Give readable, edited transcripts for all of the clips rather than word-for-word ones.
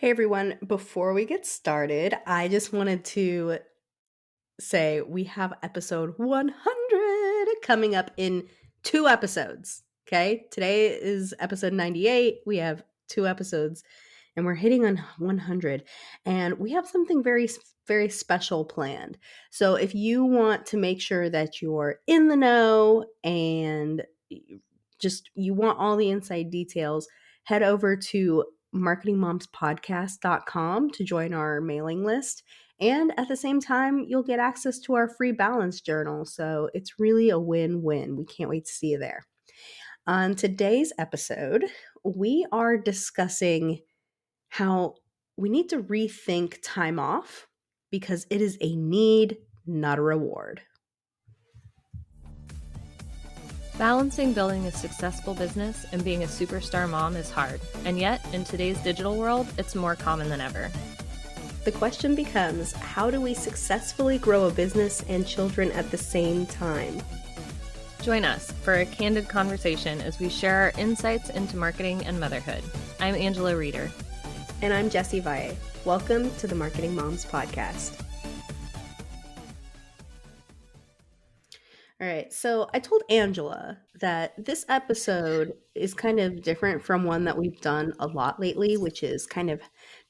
Hey everyone, before we get started, I just wanted to say we have episode 100 coming up in 2 episodes. Okay, today is episode 98. We have 2 episodes and we're hitting on 100. And we have something very special planned. So if you want to make sure that you're in the know and just you want all the inside details, head over to marketingmomspodcast.com to join our mailing list. And at the same time, you'll get access to our free balance journal. So it's really a win-win. We can't wait to see you there. On today's episode, we are discussing how we need to rethink time off because it is a need, not a reward. Balancing building a successful business and being a superstar mom is hard, and yet, in today's digital world, it's more common than ever. The question becomes, how do we successfully grow a business and children at the same time? Join us for a candid conversation as we share our insights into marketing and motherhood. I'm Angela Reeder. And I'm Jessie Valle. Welcome to the Marketing Moms Podcast. All right, so I told Angela that this episode is kind of different from one that we've done a lot lately, which is kind of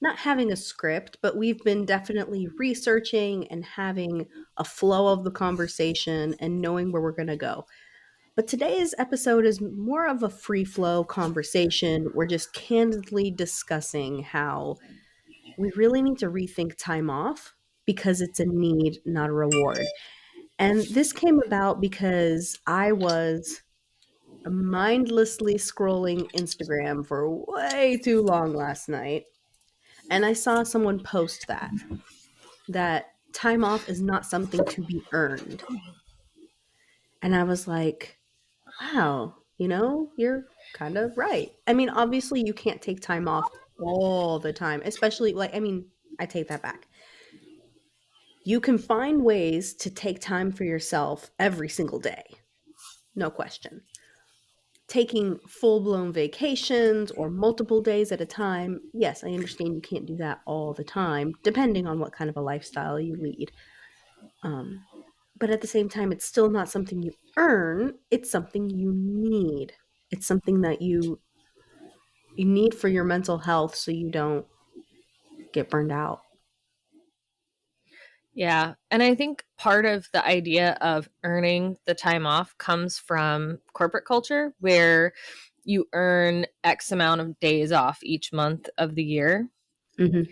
not having a script, but we've been definitely researching and having a flow of the conversation and knowing where we're going to go. But today's episode is more of a free flow conversation. We're just candidly discussing how we really need to rethink time off because it's a need, not a reward. And this came about because I was mindlessly scrolling Instagram for way too long last night. And I saw someone post that time off is not something to be earned. And I was like, wow, you're kind of right. I mean, obviously you can't take time off all the time, especially I take that back. You can find ways to take time for yourself every single day. No question. Taking full-blown vacations or multiple days at a time, yes, I understand you can't do that all the time, depending on what kind of a lifestyle you lead. But at the same time, it's still not something you earn. It's something you need. It's something that you need for your mental health so you don't get burned out. Yeah, and I think part of the idea of earning the time off comes from corporate culture where you earn X amount of days off each month of the year. Mm-hmm.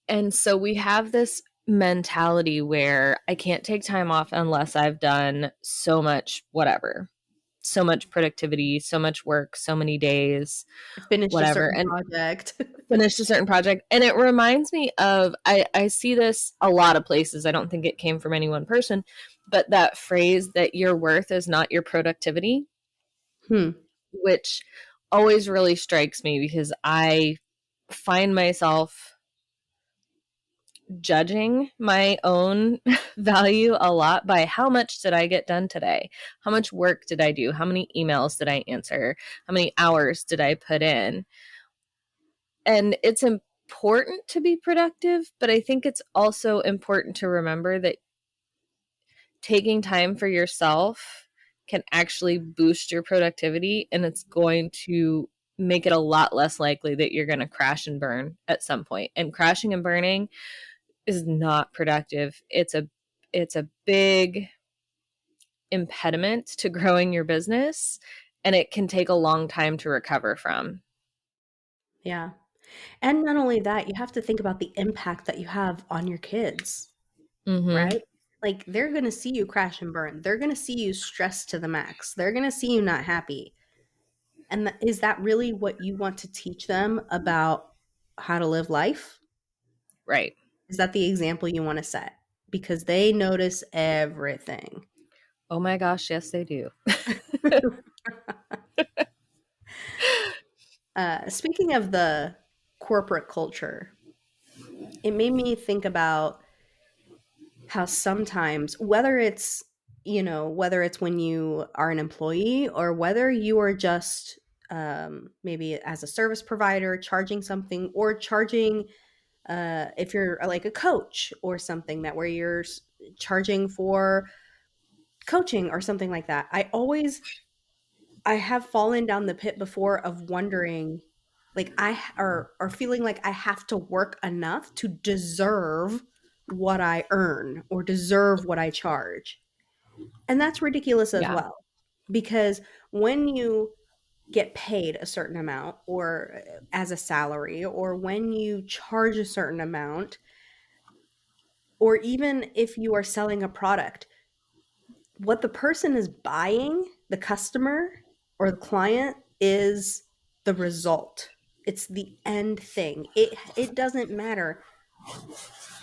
And so we have this mentality where I can't take time off unless I've done so much whatever, so much productivity, so much work, so many days, Finished whatever, a certain and project. finished a certain project. And it reminds me of, I see this a lot of places. I don't think it came from any one person, but that phrase that your worth is not your productivity, which always really strikes me because I find myself judging my own value a lot by how much did I get done today? How much work did I do? How many emails did I answer? How many hours did I put in? And it's important to be productive, but I think it's also important to remember that taking time for yourself can actually boost your productivity, and it's going to make it a lot less likely that you're going to crash and burn at some point. And crashing and burning is not productive. It's a big impediment to growing your business, and it can take a long time to recover from. Yeah. And not only that, you have to think about the impact that you have on your kids, right? Like they're going to see you crash and burn. They're going to see you stressed to the max. They're going to see you not happy. And is that really what you want to teach them about how to live life? Right. Is that the example you want to set? Because they notice everything. Oh my gosh, yes, they do. Speaking of the corporate culture, it made me think about how sometimes, whether it's when you are an employee or whether you are just maybe as a service provider, charging something, or charging if you're like a coach or something, that where you're charging for coaching or something like that. I have fallen down the pit before of wondering, like, or feeling like I have to work enough to deserve what I earn or deserve what I charge. And that's ridiculous as Yeah. well. Because when you get paid a certain amount, or as a salary, or when you charge a certain amount, or even if you are selling a product, what the person is buying, the customer or the client, is the result. It's the end thing. It doesn't matter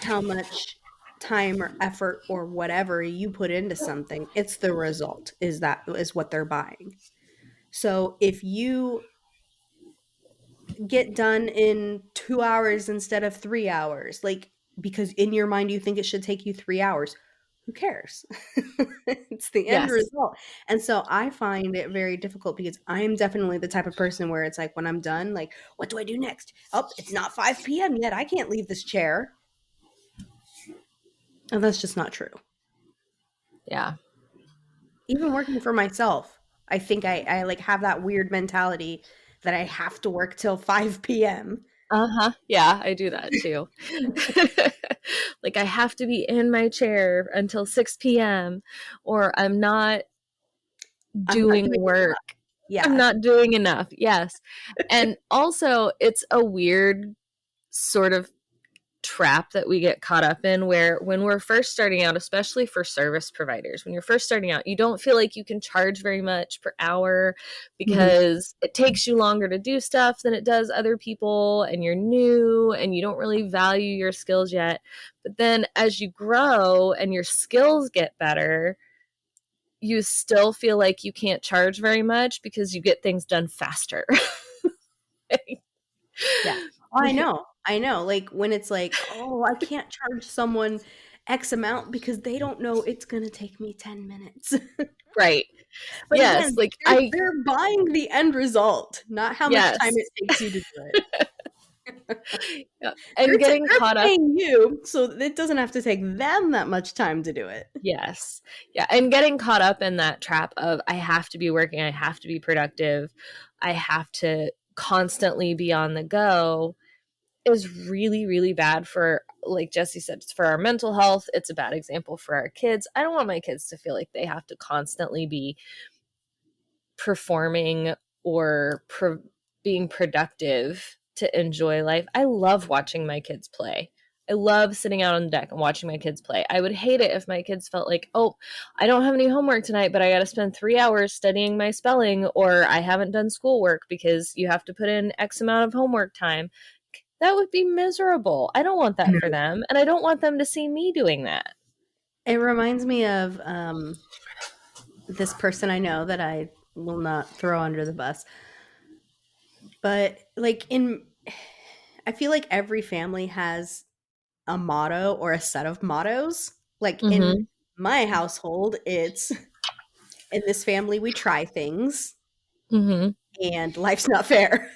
how much time or effort or whatever you put into something. It's the result is what they're buying. So if you get done in 2 hours instead of 3 hours, like, because in your mind you think it should take you 3 hours, who cares? It's the end Yes. result. And so I find it very difficult because I am definitely the type of person where it's like when I'm done, like, what do I do next? Oh, it's not 5 p.m. yet. I can't leave this chair. And that's just not true. Yeah. Even working for myself, I think I like have that weird mentality that I have to work till 5 p.m. Uh-huh. Yeah, I do that too. Like I have to be in my chair until 6 p.m. or I'm not I'm not doing doing it. work. I'm Yeah. not doing enough. Yes. And also it's a weird sort of trap that we get caught up in where when we're first starting out, especially for service providers, when you're first starting out, you don't feel like you can charge very much per hour Mhm. because it takes you longer to do stuff than it does other people and you're new and you don't really value your skills yet. But then as you grow and your skills get better, you still feel like you can't charge very much because you get things done faster. Yeah. Oh, I know. I know. Like when it's like, oh, I can't charge someone X amount because they don't know it's going to take me 10 minutes. Right. But Yes. again, Like they're buying the end result, not how much time yes. it takes you to do it. Yeah. And getting They're caught up. paying you, so it doesn't have to take them that much time to do it. Yes. Yeah. And getting caught up in that trap of I have to be working, I have to be productive, I have to constantly be on the go is really, really bad for, like Jessie said, it's for our mental health. It's a bad example for our kids. I don't want my kids to feel like they have to constantly be performing or being productive to enjoy life. I love watching my kids play. I love sitting out on the deck and watching my kids play. I would hate it if my kids felt like, oh, I don't have any homework tonight, but I got to spend 3 hours studying my spelling, or I haven't done schoolwork because you have to put in X amount of homework time. That would be miserable. I don't want that for them, and I don't want them to see me doing that. It reminds me of this person I know that I will not throw under the bus. But like I feel like every family has a motto or a set of mottos. Like in Mm-hmm. my household, it's in this family we try things Mm-hmm. and life's not fair.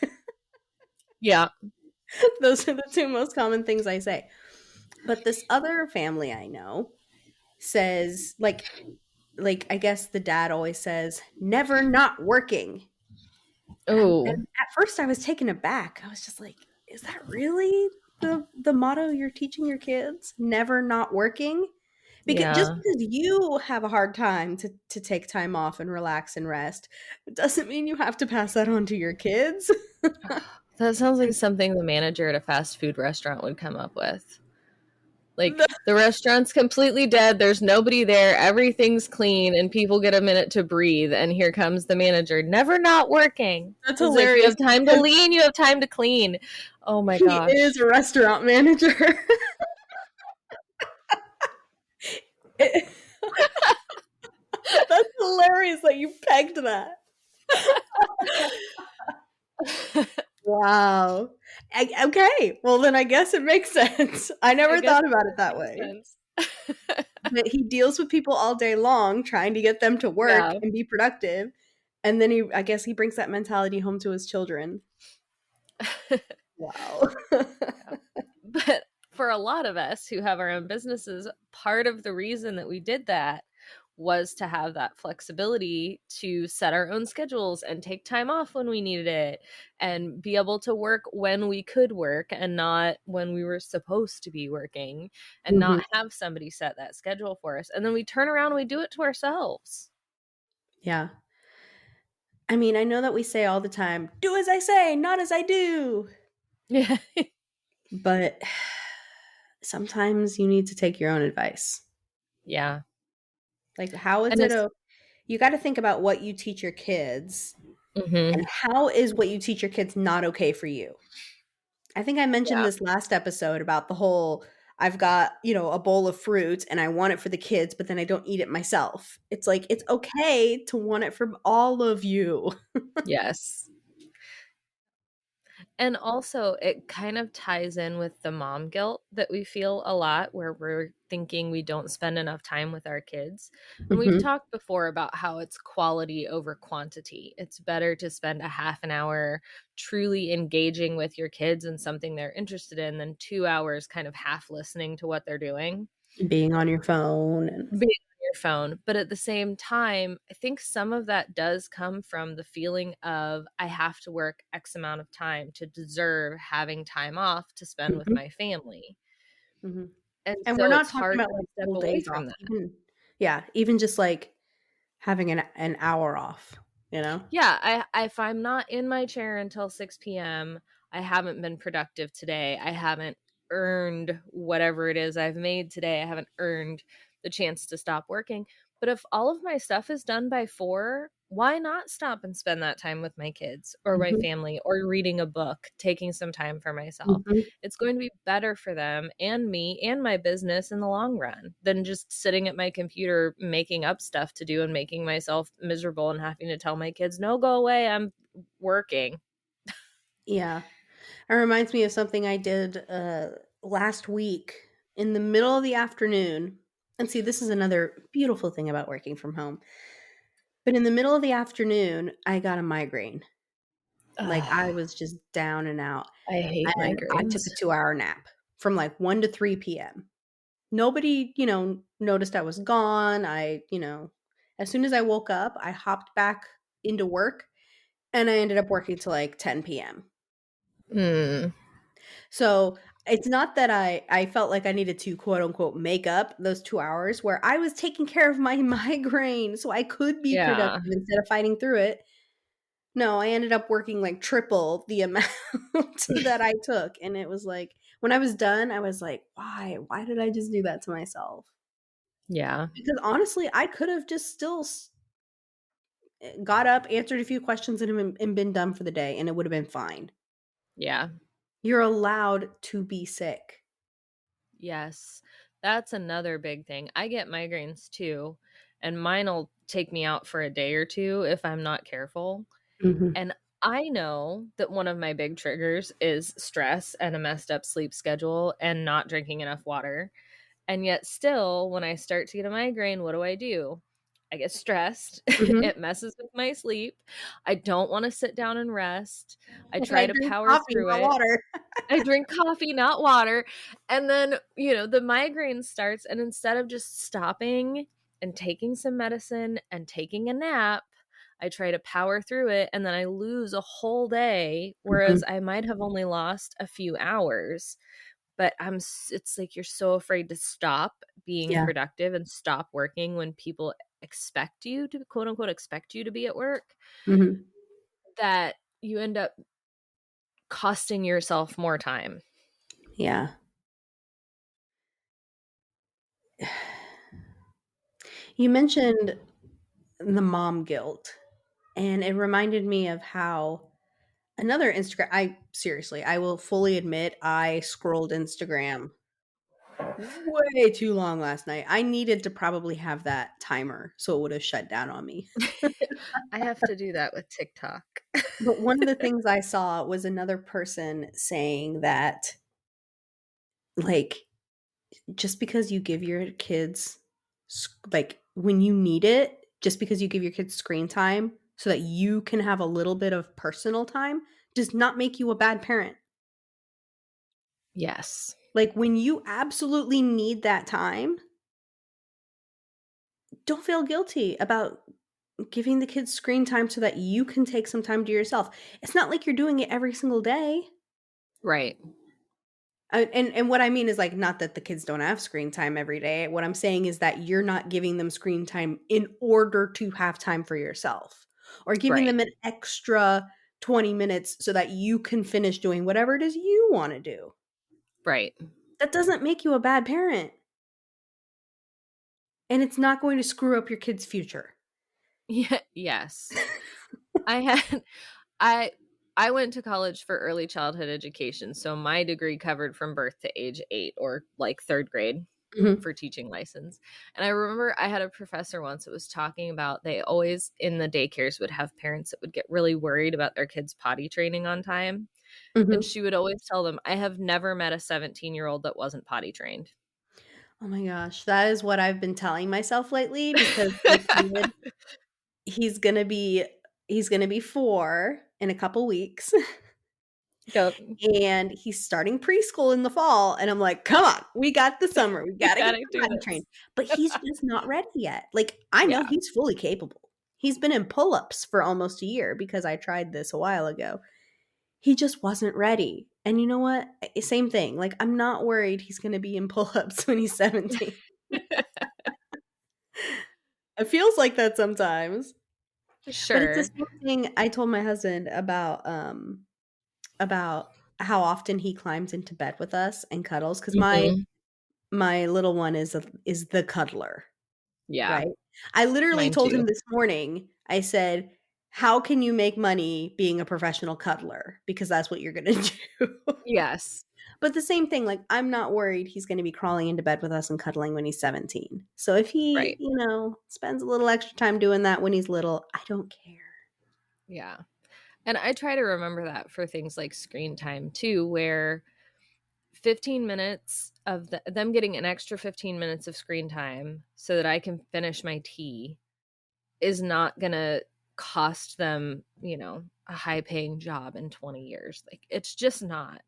Yeah. Those are the two most common things I say. But this other family I know says like I guess the dad always says never not working. Oh, And at first I was taken aback. I was just like, is that really the motto you're teaching your kids? Never not working? Because just yeah. because you have a hard time to take time off and relax and rest, it doesn't mean you have to pass that on to your kids. That sounds like something the manager at a fast food restaurant would come up with. Like, the restaurant's completely dead, there's nobody there, everything's clean, and people get a minute to breathe, and here comes the manager, never not working. That's As if you hilarious have time to because lean, you have time to clean. Oh my he gosh. is a restaurant manager. It- That's hilarious that you pegged that. Wow. Okay. Well, then I guess it makes sense. I I never guess thought about it that that makes way. sense. But he deals with people all day long trying to get them to work Yeah. and be productive. And then I guess he brings that mentality home to his children. Wow. But for a lot of us who have our own businesses, part of the reason that we did that was to have that flexibility to set our own schedules and take time off when we needed it and be able to work when we could work and not when we were supposed to be working, and Mhm. not have somebody set that schedule for us. And then we turn around and we do it to ourselves. Yeah. I mean, I know that we say all the time, "Do as I say, not as I do." Yeah. But sometimes you need to take your own advice. Yeah. Like, how is And it it's a you gotta think about what you teach your kids, mhm. and how is what you teach your kids not okay for you? I think I mentioned Yeah. this last episode about the whole, I've got, a bowl of fruit and I want it for the kids, but then I don't eat it myself. It's like, it's okay to want it for all of you. Yes. And also, it kind of ties in with the mom guilt that we feel a lot, where we're thinking we don't spend enough time with our kids. And we've Mhm. talked before about how it's quality over quantity. It's better to spend a half an hour truly engaging with your kids in something they're interested in than 2 hours kind of half listening to what they're doing, Being on your phone and being on your phone. But at the same time, I think some of that does come from the feeling of I have to work X amount of time to deserve having time off to spend with Mhm, my family. mhm. And And we're so not it's talking hard about, to like, step full away days from off, that. even just, like, having an hour off, you know? Yeah, if I'm not in my chair until 6 p.m., I haven't been productive today. I haven't earned whatever it is I've made today. I haven't earned the chance to stop working. But if all of my stuff is done by 4, why not stop and spend that time with my kids or my Mhm, family or reading a book, taking some time for myself? mhm. It's going to be better for them and me and my business in the long run than just sitting at my computer making up stuff to do and making myself miserable and having to tell my kids, no, go away, I'm working. Yeah. It reminds me of something I did, last week in the middle of the afternoon. And see, this is another beautiful thing about working from home. But in the middle of the afternoon, I got a migraine. Like, I Ugh, was just down and out, I hate and I took migraines. a 2-hour nap from, like, 1 to 3 p.m. Nobody, noticed I was gone. As soon as I woke up, I hopped back into work, and I ended up working till, like, 10 p.m. Mm, So, it's not that I felt like I needed to, quote, unquote, "make up" those 2 hours where I was taking care of my migraine so I could be yeah, productive instead of fighting through it. No, I ended up working, like, triple the amount that I took, and it was like when I was done, I was like, "Why? Why did I just do that to myself?" yeah, Because honestly, I could have just still got up, answered a few questions, and been done for the day, and it would have been fine. yeah. You're allowed to be sick. Yes. That's another big thing. I get migraines too, and mine'll take me out for a day or two if I'm not careful. Mhm, And I know that one of my big triggers is stress and a messed up sleep schedule and not drinking enough water. And yet, still, when I start to get a migraine, what do? I get stressed. mhm. It messes with my sleep. I don't want to sit down and rest. I And try I to drink power coffee, through not it. water. I drink coffee, not water. And then, the migraine starts. And instead of just stopping and taking some medicine and taking a nap, I try to power through it. And then I lose a whole day, Mhm. whereas I might have only lost a few hours. But it's like you're so afraid to stop being Yeah, productive and stop working when people expect you to, quote unquote, expect you to be at work, mhm. that you end up costing yourself more time. Yeah. You mentioned the mom guilt, and it reminded me of how another Instagram I seriously, I will fully admit I scrolled Instagram way too long last night. I needed to probably have that timer so it would have shut down on me. I have to do that with TikTok. But one of the things I saw was another person saying that, like, just because you give your kids when you need it, just because you give your kids screen time so that you can have a little bit of personal time does not make you a bad parent. Yes. Like, when you absolutely need that time, don't feel guilty about giving the kids screen time so that you can take some time to yourself. It's not like you're doing it every single day. Right. And what I mean is, like, not that the kids don't have screen time every day. What I'm saying is that you're not giving them screen time in order to have time for yourself, or giving Right. them an extra 20 minutes so that you can finish doing whatever it is you wanna do. Right. That doesn't make you a bad parent, and it's not going to screw up your kid's future. Yeah, yes. I had I I went to college for early childhood education, so my degree covered from birth to age 8 or like 3rd grade Mhm, for teaching license. And I remember I had a professor once that was talking about they always in the daycares would have parents that would get really worried about their kids potty training on time. And mhm. she would always tell them, "I have never met a 17-year-old that wasn't potty trained." Oh my gosh, that is what I've been telling myself lately because my kid, he's gonna be he's gonna be 4 in a couple weeks. Yep. And he's starting preschool in the fall, and I'm like, "Come on, we got the summer, we We gotta get gotta the do potty this. trained." But he's just not ready yet. Like, I know Yeah. he's fully capable. He's been in pull-ups for almost a year because I tried this a while ago. He just wasn't ready. And you know what? Same thing, like, I'm not worried he's gonna be in pull-ups when he's 17. It feels like that sometimes. But it's the Sure. same thing I told my husband about how often he climbs into bed with us and cuddles, 'cause Mhm. my little one is the cuddler, Yeah, right? I literally mine told too. him this morning, I said, "How can you make money being a professional cuddler? Because that's what you're gonna do." Yes. But the same thing, like, I'm not worried he's gonna be crawling into bed with us and cuddling when he's 17. So if he, Right. spends a little extra time doing that when he's little, I don't care. Yeah. And I try to remember that for things like screen time too, where 15 minutes of them getting an extra 15 minutes of screen time so that I can finish my tea is not going to cost them, a high paying job in 20 years. Like, it's just not.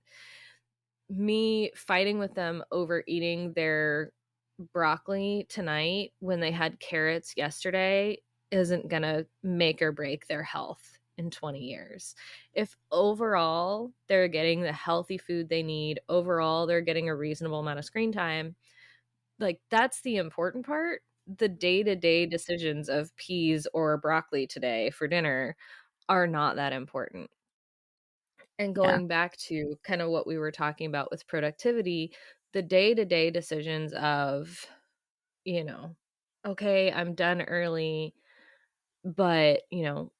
Me fighting with them over eating their broccoli tonight when they had carrots yesterday isn't going to make or break their health in 20 years. If overall they're getting the healthy food they need, overall they're getting a reasonable amount of screen time, like that's the important part. The day-to-day decisions of peas or broccoli today for dinner are not that important. And Yeah. going back to kind of what we were talking about with productivity, the day-to-day decisions of, you know, okay, I'm done early, but,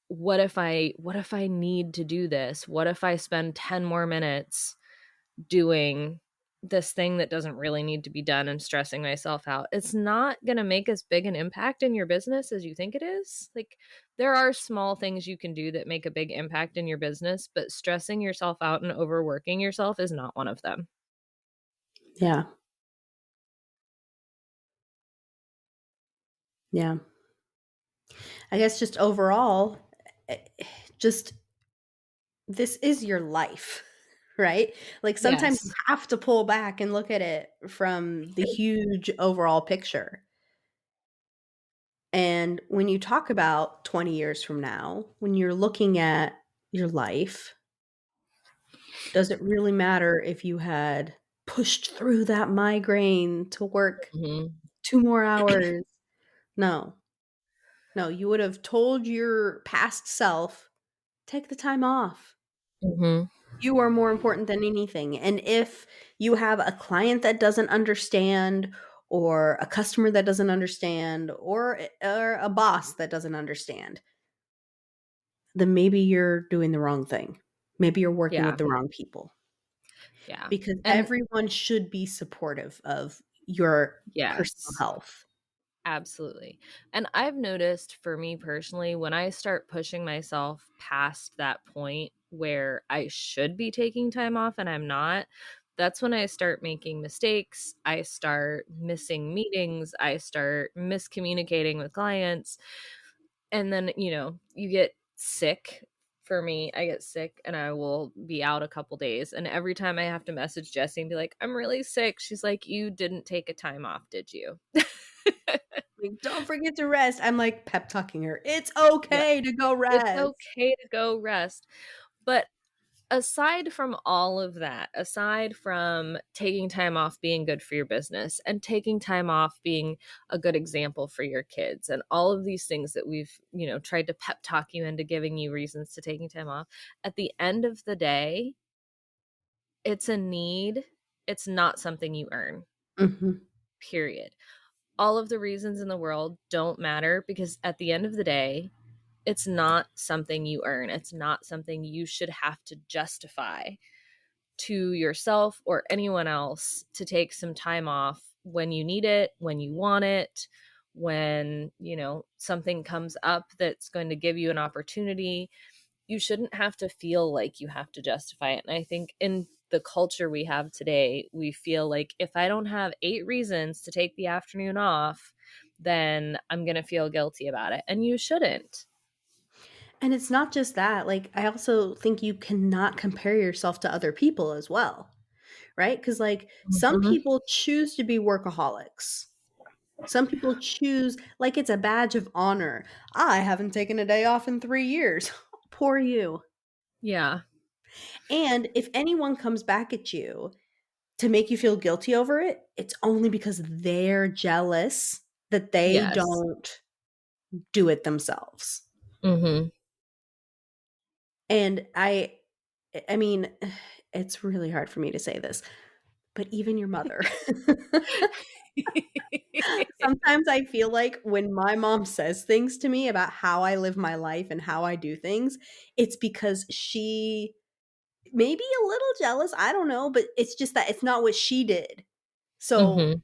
what if I need to do this? What if I spend 10 more minutes doing this thing that doesn't really need to be done and stressing myself out? It's not going to make as big an impact in your business as you think it is. Like, there are small things you can do that make a big impact in your business, but stressing yourself out and overworking yourself is not one of them. Yeah. Yeah. I guess just overall, eh, just this is your life, right? Like, sometimes you Yes. have to pull back and look at it from the huge overall picture. And when you talk about 20 years from now, when you're looking at your life, does it really matter if you had pushed through that migraine to work Mhm. 2 more hours? No. No, you would have told your past self, "Take the time off. Mhm. You are more important than anything." And if you have a client that doesn't understand, or a customer that doesn't understand, or a boss that doesn't understand, then maybe you're doing the wrong thing. Maybe you're working with Yeah. the wrong people, Yeah. because And everyone should be supportive of your personal yes. health. Absolutely. And I've noticed for me personally, when I start pushing myself past that point where I should be taking time off and I'm not, that's when I start making mistakes. I start missing meetings. I start miscommunicating with clients. And then, you get sick. For me, I get sick and I will be out a couple days. And every time I have to message Jessie and be like, I'm really sick, she's like, you didn't take a time off, did you? Like, don't forget to rest. I'm like pep talking her. It's Yeah. okay to go It's rest. okay to go rest. But aside from all of that, aside from taking time off being good for your business and taking time off being a good example for your kids and all of these things that we've, tried to pep talk you into giving you reasons to taking time off, at the end of the day, it's a need. It's not something you earn, Mm-hmm. period. All of the reasons in the world don't matter because at the end of the day, it's not something you earn. It's not something you should have to justify to yourself or anyone else to take some time off when you need it, when you want it, when, something comes up that's going to give you an opportunity. You shouldn't have to feel like you have to justify it. And I think in the culture we have today, we feel like if I don't have 8 reasons to take the afternoon off, then I'm going to feel guilty about it. And you shouldn't. And it's not just that. Like, I also think you cannot compare yourself to other people as well, right? Because, like, some Mhm. people choose to be workaholics. Some people choose, like, it's a badge of honor. I haven't taken a day off in 3 years. Poor you. Yeah. And if anyone comes back at you to make you feel guilty over it, it's only because they're jealous that they Yes. don't do it themselves. Mhm. And I mean, it's really hard for me to say this, but even your mother. Sometimes I feel like when my mom says things to me about how I live my life and how I do things, it's because she may be a little jealous, I don't know, but it's just that it's not what she did. So, Mhm.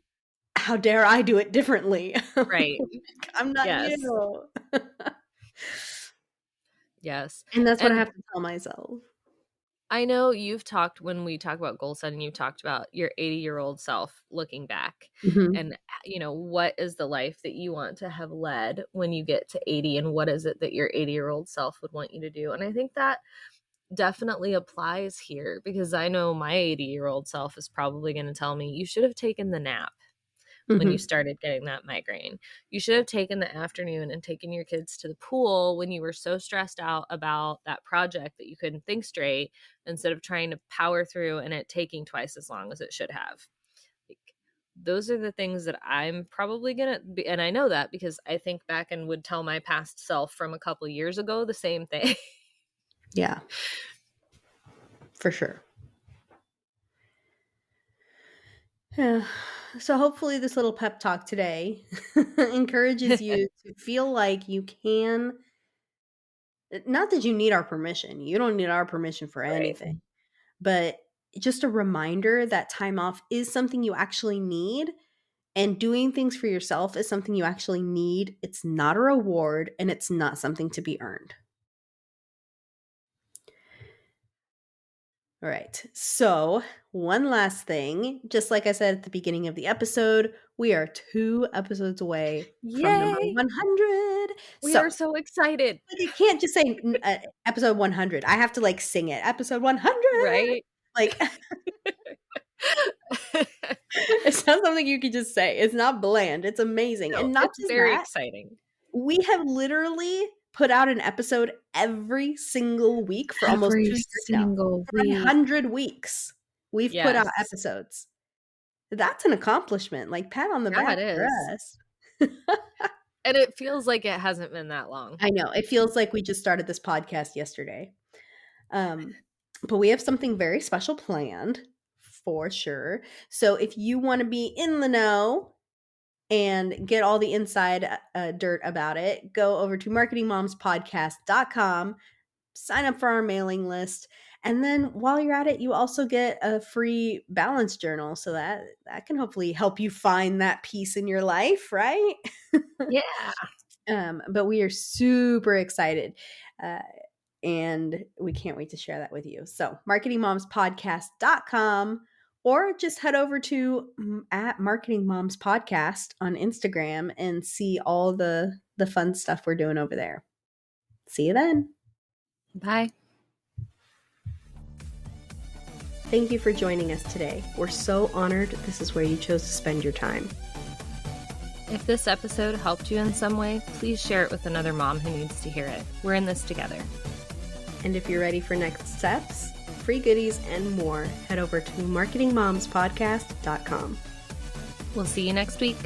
how dare I do it differently? Right. I'm not Yes. you. Yes. And that's what I And have to tell myself. I know you've talked when we talk about goal setting, you've talked about your 80-year-old self looking back Mhm. and, what is the life that you want to have led when you get to 80 and what is it that your 80-year-old self would want you to do? And I think that definitely applies here because I know my 80-year-old self is probably going to tell me you should have taken the nap when you Mhm. started getting that migraine. You should have taken the afternoon and taken your kids to the pool when you were so stressed out about that project that you couldn't think straight instead of trying to power through and it taking twice as long as it should have. Like, those are the things that I'm probably going to be. And I know that because I think back and would tell my past self from a couple years ago the same thing. Yeah, for sure. Yeah. So hopefully this little pep talk today encourages you to feel like you can, not that you need our permission. You don't need our permission for Right. anything. But just a reminder that time off is something you actually need, and doing things for yourself is something you actually need. It's not a reward, and it's not something to be earned. All right. So, one last thing, just like I said at the beginning of the episode, we are 2 episodes away from number Yay! 100. We So, are so excited. like, I can't just say episode 100. I have to, like, sing it. Episode 100. Right? Like, it's not something you can just say. It's not bland. It's amazing. No, And not it's just very that, exciting. we have literally put out an episode every single week for almost Every 2 years now. single For week. 100 weeks, we've put out Yes. episodes. That's an accomplishment. Like, pat on the Yeah, back it for is. us. And it feels like it hasn't been that long. I know. It feels like we just started this podcast yesterday. Um, but we have something very special planned for sure. So if you want to be in the know and get all the inside dirt about it, go over to marketingmomspodcast.com, sign up for our mailing list, and then while you're at it, you also get a free balance journal, so that can hopefully help you find that peace in your life, right? Yeah. But we are super excited. Uh, and we can't wait to share that with you. So, marketingmomspodcast.com, or just head over to at Marketing Moms Podcast on Instagram and see all the fun stuff we're doing over there. See you then. Bye. Thank you for joining us today. We're so honored this is where you chose to spend your time. If this episode helped you in some way, please share it with another mom who needs to hear it. We're in this together. And if you're ready for next steps, free goodies, and more, head over to marketingmomspodcast.com. We'll see you next week.